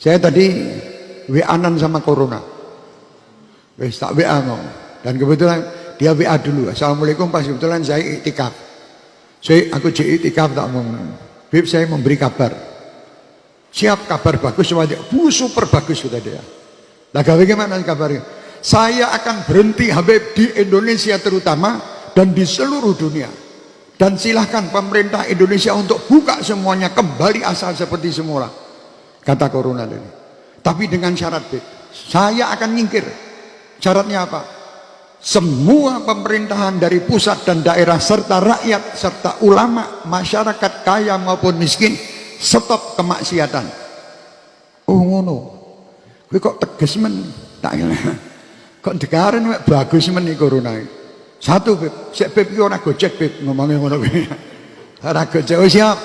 Saya tadi WA-an sama Corona. Wes tak WA ngomong. Dan kebetulan dia WA dulu. Assalamualaikum Pak, kebetulan saya iktikaf. Aku iktikaf tak ngomong. Bib, saya memberi kabar. Siap, kabar bagus semuanya. Super bagus sudah dia. Nah, bagaimana kabarnya? Saya akan berhenti Habib di Indonesia terutama dan di seluruh dunia. Dan silahkan pemerintah Indonesia untuk buka semuanya kembali asal seperti semula. Kata Corona ini. Tapi dengan syarat, Bib, saya akan nyingkir. Syaratnya apa? Semua pemerintahan dari pusat dan daerah serta rakyat serta ulama, masyarakat kaya maupun miskin, stop kemaksiatan. Oh ngono. Kowe kok tegas men? Tak kok degaren bagus men iki Corona. Satu, Bib, sik Bib iki ora gojek, Bib, ngomongnya ngono kuwi. Ora gojek. Oh, siap.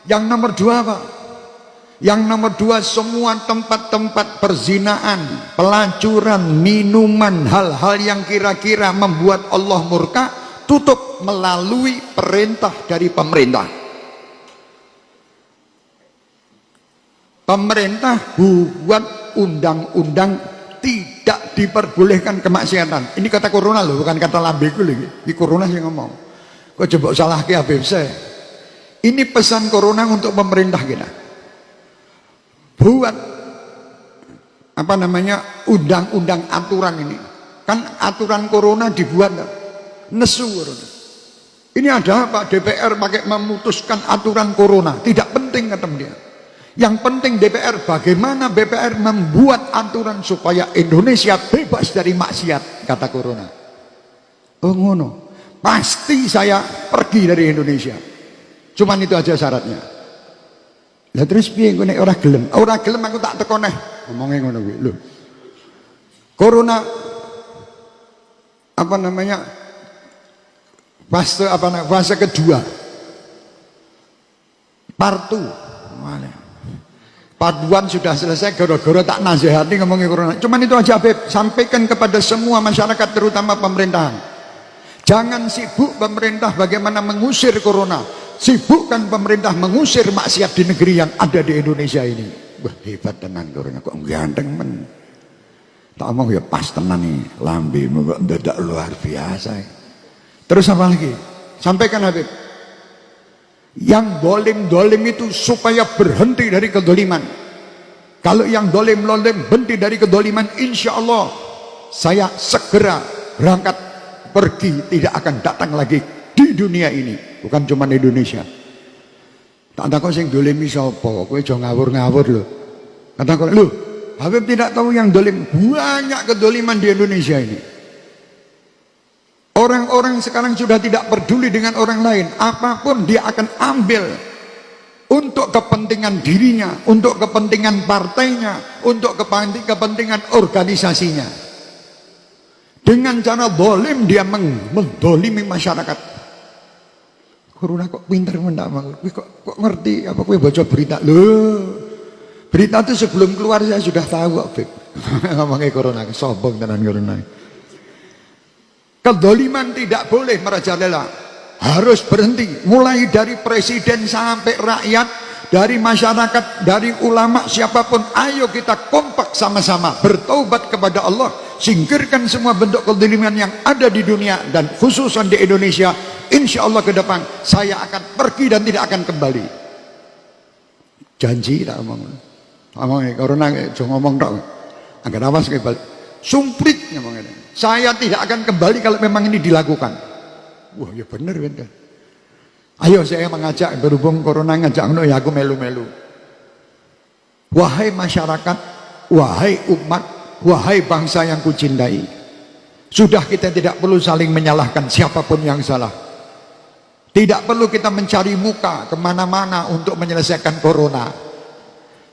Yang nomor dua, Pak. Yang nomor dua, semua tempat-tempat perzinaan, pelacuran, minuman, hal-hal yang kira-kira membuat Allah murka, tutup melalui perintah dari pemerintah. Pemerintah buat undang-undang tidak diperbolehkan kemaksiatan. Ini kata Corona loh, bukan kata lambeku lagi. Ini Corona sih ngomong. Kok coba salah ke Habib saya. Ini pesan Corona untuk pemerintah kita. Buat apa namanya undang-undang aturan ini. Kan aturan Corona dibuat nesu Corona. Ini ada apa? DPR pakai memutuskan aturan Corona. Tidak penting kata dia. Yang penting DPR, bagaimana DPR membuat aturan supaya Indonesia bebas dari maksiat, kata Corona. Oh ngono, pasti saya pergi dari Indonesia. Cuman itu aja syaratnya. Lah terus piye engko nek ora gelem? Ora gelem aku tak teko neh. Ngomongnya ngono kuwi. Lho. Corona apa namanya? Fase kedua. Part 2. Paduan sudah selesai, gara-gara tak nasihati ngomongin Corona. Cuman itu aja, Beb. Sampaikan kepada semua masyarakat, terutama pemerintahan. Jangan sibuk pemerintah bagaimana mengusir Corona. Sibukkan pemerintah mengusir maksiat di negeri yang ada di Indonesia ini. Wah, hebat tenan Corona, kok ganteng men. Tak omong ya pas tenan nih, lambimu kok mendadak luar biasa. Terus apa lagi? Sampaikan, Habib. Yang dolim itu supaya berhenti dari kedoliman. Kalau yang dolim berhenti dari kedoliman, insya Allah saya segera berangkat pergi, tidak akan datang lagi di dunia ini, bukan cuma di Indonesia. Tak ada kok yang dolimi sapa, kowe aja ngawur-ngawur loh. Kata kok, loh, Habib tidak tahu yang dolim, banyak kedoliman di Indonesia ini. Orang-orang sekarang sudah tidak peduli dengan orang lain. Apapun dia akan ambil untuk kepentingan dirinya, untuk kepentingan partainya, untuk kepentingan organisasinya. Dengan cara dolim dia mendolimi masyarakat. Corona kok pinter mendak, kok ngerti apa kowe baca berita? Loh, berita itu sebelum keluar saya sudah tahu kok, Beb. Ngomongnya Corona, sombong tenan Corona. Kedoliman tidak boleh merajalela, harus berhenti. Mulai dari presiden sampai rakyat, dari masyarakat, dari ulama, siapapun, ayo kita kompak sama-sama bertaubat kepada Allah, singkirkan semua bentuk kedoliman yang ada di dunia dan khususan di Indonesia. Insya Allah ke depan saya akan pergi dan tidak akan kembali. Janji tak ngomong. Ngomong Corona jangan ngomong dong. Agar awas ke balik. Sumprit ngomongnya. Saya tidak akan kembali kalau memang ini dilakukan. Wah ya bener. Ayo saya mengajak, berhubung Corona ngajak ya aku melu-melu. Wahai masyarakat, wahai umat, wahai bangsa yang kucintai. Sudah kita tidak perlu saling menyalahkan siapapun yang salah. Tidak perlu kita mencari muka kemana-mana untuk menyelesaikan Corona.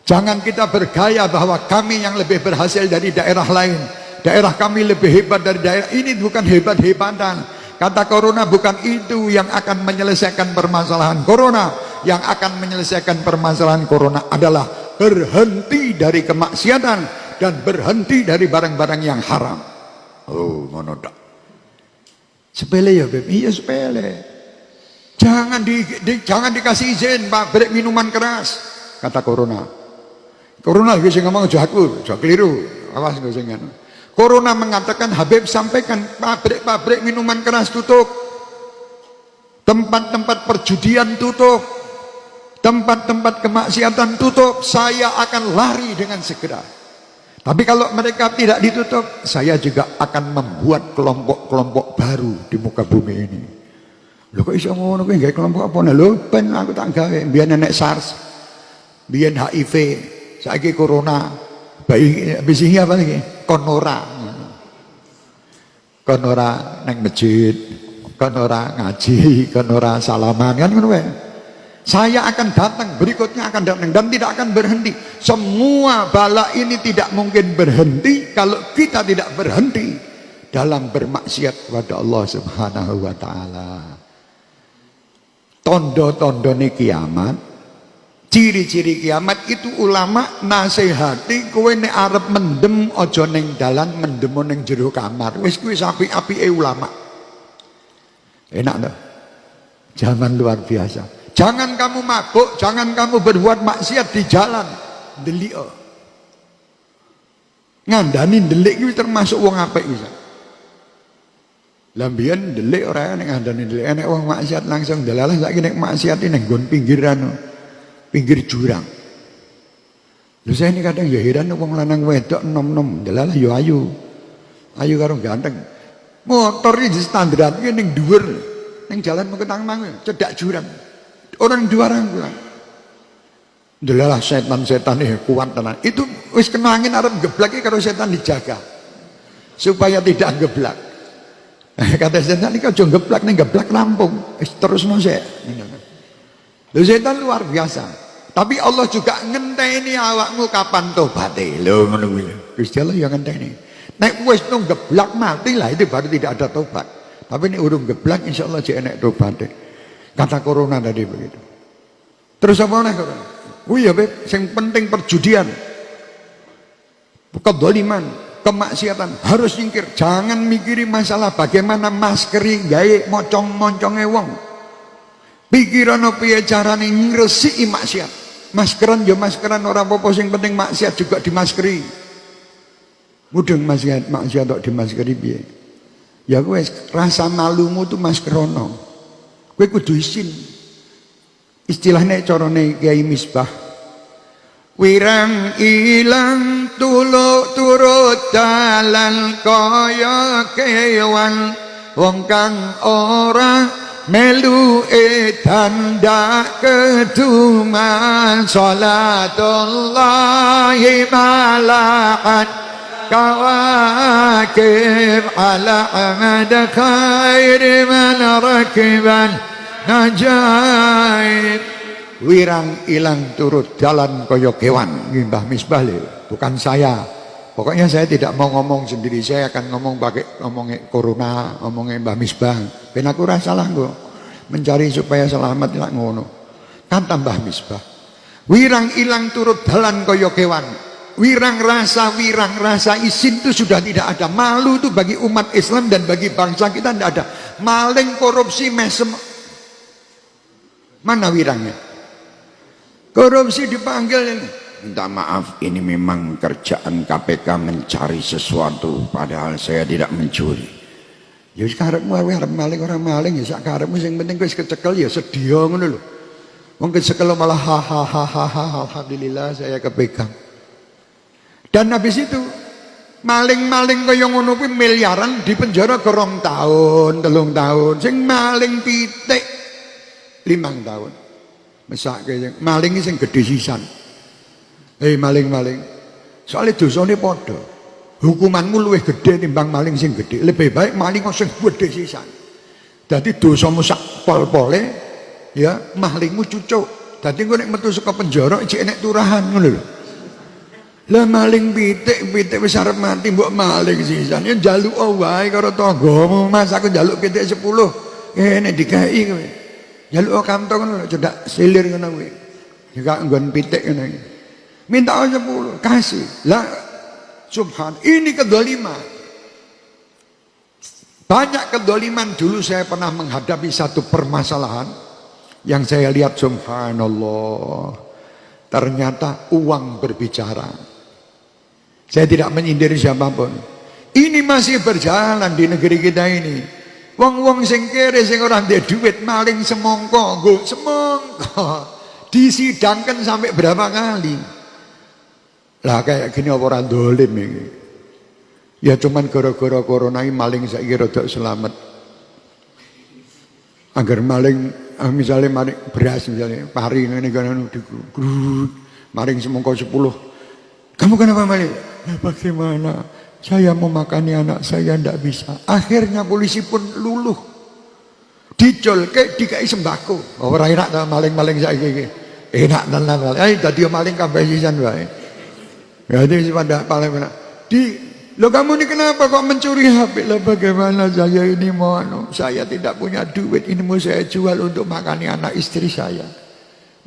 Jangan kita bergaya bahwa kami yang lebih berhasil dari daerah lain. Daerah kami lebih hebat dari daerah ini. Bukan hebat-hebatan. Kata Corona bukan itu yang akan menyelesaikan permasalahan Corona. Yang akan menyelesaikan permasalahan Corona adalah berhenti dari kemaksiatan dan berhenti dari barang-barang yang haram. Oh, ngono tak. Sepele ya, Beb? Iya sepele. Jangan dikasih izin, Pak, break minuman keras, kata Corona. Corona lagi sing ngomong aja aku, aja keliru. Awas gue sing ngono. Corona mengatakan, Habib sampaikan pabrik-pabrik minuman keras tutup. Tempat-tempat perjudian tutup. Tempat-tempat kemaksiatan tutup. Saya akan lari dengan segera. Tapi kalau mereka tidak ditutup, saya juga akan membuat kelompok-kelompok baru di muka bumi ini. Lho kok iso ngono kuwi gawe kelompok apa nah lho ben aku tak gawe biyen nenek SARS, biyen HIV, saiki corona, bayi bisi apa lagi? Konora. Konora nang masjid, konora ngaji, konora salaman kan ngono wae. Saya akan datang, berikutnya akan datang dan tidak akan berhenti. Semua bala ini tidak mungkin berhenti kalau kita tidak berhenti dalam bermaksiat kepada Allah Subhanahu wa taala. Tondo-tondone kiamat, ciri-ciri kiamat itu ulama nasihati kowe nek arep mendem aja ning dalan, mendem ning jero kamar. Wis kuwi apik-apike ulama. Enak toh? Zaman luar biasa. Jangan kamu mabuk, jangan kamu berbuat maksiat di jalan. Delik. Ngandani delik kuwi termasuk wong apik bisa. Lambian delik ora nek ngandani delik, enek wong maksiat langsung delalah saiki nek maksiat ning nggon pinggiran, pinggir jurang. Lho saya ini kadang ya heran wong lanang wedok nom-nom delalah ya ayu. Ayu karo ganteng. Motor iki standarake ning dhuwur, ning jalan Meketang-mang cedak jurang. Orang dua orang pulang. Delalah setan-setan kuat tenan. Itu wis kena angin arep geblak karo setan dijaga. Supaya tidak geblak. Kata setan iki aja geblak ning geblak rampung. Wis terusno sik. Lho setan luar biasa. Tapi Allah juga ngenteni awakmu kapan tobaté. Lho ngono kuwi. Gusti Allah yang ngenteni. Nek wis nang geblak mati lah itu baru tidak ada tobat. Tapi nek urung geblak insyaallah jek enek tobaté. Kata corona tadi begitu. Terus apa nih corona? Wih ya beb, yang penting perjudian, kedoliman, kemaksiatan harus singkir. Jangan mikiri masalah bagaimana maskeri gawe mocong-monconge wong. Pikiran piye carane ngresiki maksiat. Maskeran ya maskeran ora apa-apa, sing penting maksiat juga dimaskeri. Mudeng maksiat kok dimaskeri piye? Ya kowe rasa malumu tuh maskerono. Kowe kudu isin. Istilahnya carane Kiai Misbah. Wirang ilang tuluk turut dalan kaya kewan wong kang ora melu tanda keduman salatullahi malakan kawakib ala amad khair man rakiban najaib. Wirang ilang turut jalan kaya kewan. Mbah Misbah bukan saya. Pokoknya saya tidak mau ngomong sendiri, saya akan ngomong pakai ngomongnya corona, ngomongnya Mbah Misbah. Ben aku ora salah kok. Mencari supaya selamat lak ngono. Kata Mbah Misbah, wirang ilang turut jalan kaya kewan. Wirang rasa izin itu sudah tidak ada. Malu itu bagi umat Islam dan bagi bangsa kita tidak ada. Maling, korupsi, mesem. Mana wirangnya? Korupsi dipanggil, minta maaf ini memang kerjaan KPK mencari sesuatu padahal saya tidak mencuri. Ya karepmu arep maling orang maling ya sak karepmu sing penting wis kecekel ya sedia ngono lho. Wong kecekel malah hahaha alhamdulillah saya kepegang. Dan habis itu maling-maling kaya ngono kuwi miliaran di penjara 2 tahun, 3 tahun. Sing maling pitik 5 tahun. Mesake maling sing gedhe sisan. Maling-maling. Soale dosane padha. Hukumanmu luwih gedhe timbang maling sing gedhe. Lebih baik maling sing gedhe sisan. Dadi dosamu sak pol-pole ya, malingmu cucuk. Dadi engko nek metu saka penjara iki enek turahan ngono lho. Lah maling pitik wis arep mati mbok maling sisan. Ya njaluk wae karo tanggamu, Mas aku njaluk pitik 10. Nek dikai kowe. Jaluk kantong ngono cedak silir ngono kuwi. Ya nggon pitik ngono. Minta 10, kasih. Lah subhan, ini kedzaliman. Banyak kedzaliman. Dulu saya pernah menghadapi satu permasalahan yang saya lihat subhanallah. Ternyata uang berbicara. Saya tidak menyindir siapapun. Ini masih berjalan di negeri kita ini. Wong-wong sing kere sing ora ndek duit maling semongko, nggo semongko. Disidangkan sampai berapa kali. Lah kayak gini apa ora dolim iki. Ya cuman gara-gara corona ini maling saiki rada selamat. Agar maling misalnya maling beras misalnya pari ngene kan maling semongko 10. Kamu kenapa maling? Ya bagaimana? Saya mau makani anak saya tidak bisa. Akhirnya polisi pun luluh. Dicol ke dikai sembako. Ora enak ta maling-maling saiki. Enak tenan. Ayo dadi maling kabeh sisan wae. Ya itu pada paling enak. Lo kamu ini kenapa kok mencuri HP? Lah bagaimana saya ini mau saya tidak punya duit, ini mau saya jual untuk makani anak istri saya.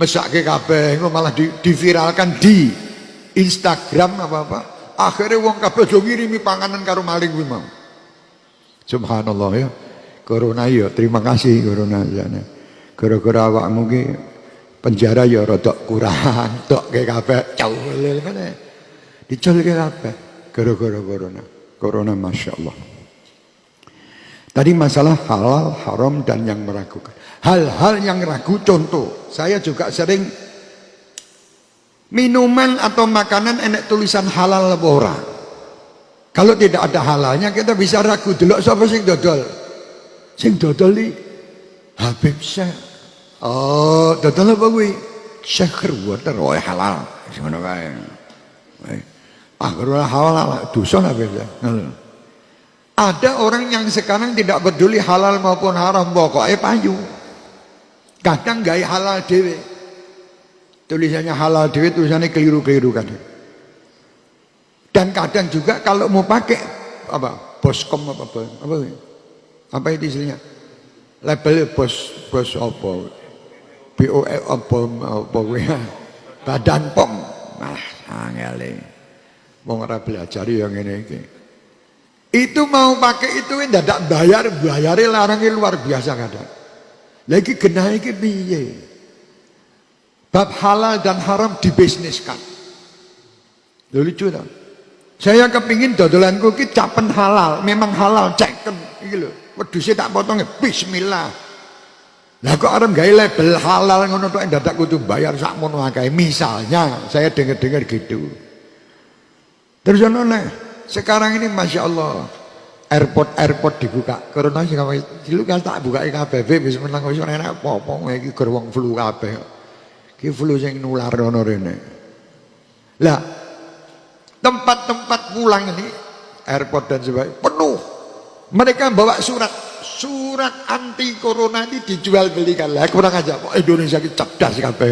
Mesake kabeh malah diviralkan di Instagram apa-apa. Akhirnya wong kabeh do ngirimi panganan karo maling kuwi mau. Subhanallah ya. Corona ya, terima kasih corona jane. Gara-gara awakmu ki penjara ya rada kurang, tok ke kabeh caulil kene. Diculke kabeh gara-gara corona. Corona Masya Allah. Tadi masalah halal, haram dan yang meragukan. Hal-hal yang ragu contoh, saya juga sering minuman atau makanan enek tulisan halal apa ora. Kalau tidak ada halalnya kita bisa ragu delok sapa sing dodol. Sing dodol iki Habib Syekh. Oh, dodol apa kuwi? Syekh water oh halal. Ngono kae. Kalau halal dosa Habib Syekh. Ada orang yang sekarang tidak peduli halal maupun haram, pokoknya payu. Kadang gaya halal dewe. Tulisannya halal dewe, tulisannya keliru-keliru kadang. Dan kadang juga kalau mau pakai apa boskom apa itu istilahnya label bos apa BO apa badan pom angele mau ora belajar yang ini. Itu mau pakai itu tidak bayarnya larangnya luar biasa kadang. Lagi genah iki piye? Bab halal dan haram dibisniskan. Lucu tak? Saya kepingin dodolanku ki capen halal, memang halal ceken iki lho. Wedhuse tak potongnya bismillah. Lah kok arep gawe label halal ngono tok dadak kudu bayar sakmono akeh. Misalnya saya dengar-dengar gitu. Terus ono sekarang ini Masya Allah airport dibuka corona sih kamu dulu kan tak buka IKBB bisa menang wis ora enak apa-apa iki ger wong flu kabeh iki flu sing nular ono rene lah tempat-tempat pulang ini airport dan sebagainya penuh mereka bawa surat anti corona ini dijual belikan lah kurang aja kok Indonesia ini cerdas kabeh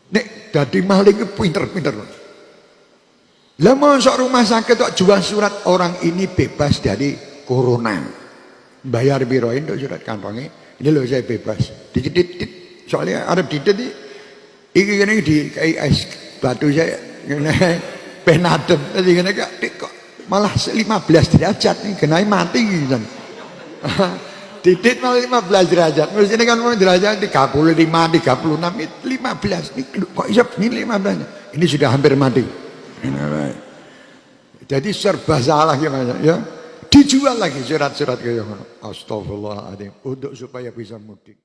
nek dadi maling pinter-pinter. Lah mosok rumah sakit kok jual surat orang ini bebas dari corona. Bayar biro untuk surat kantongnya. Ini loh saya bebas. Dikit soalnya Arab dikit iki ngene di es batu saya ngene penadem. Tadi ngene kok malah 15 derajat nih kenai mati gitu. Dikit malah 15 derajat. Terus ini kan derajat 35, 36, 15. Kok iso ini 15? Ini sudah hampir mati. Jadi serba salah gimana ya dijual lagi surat-surat kayak astagfirullahaladzim untuk supaya bisa mudik.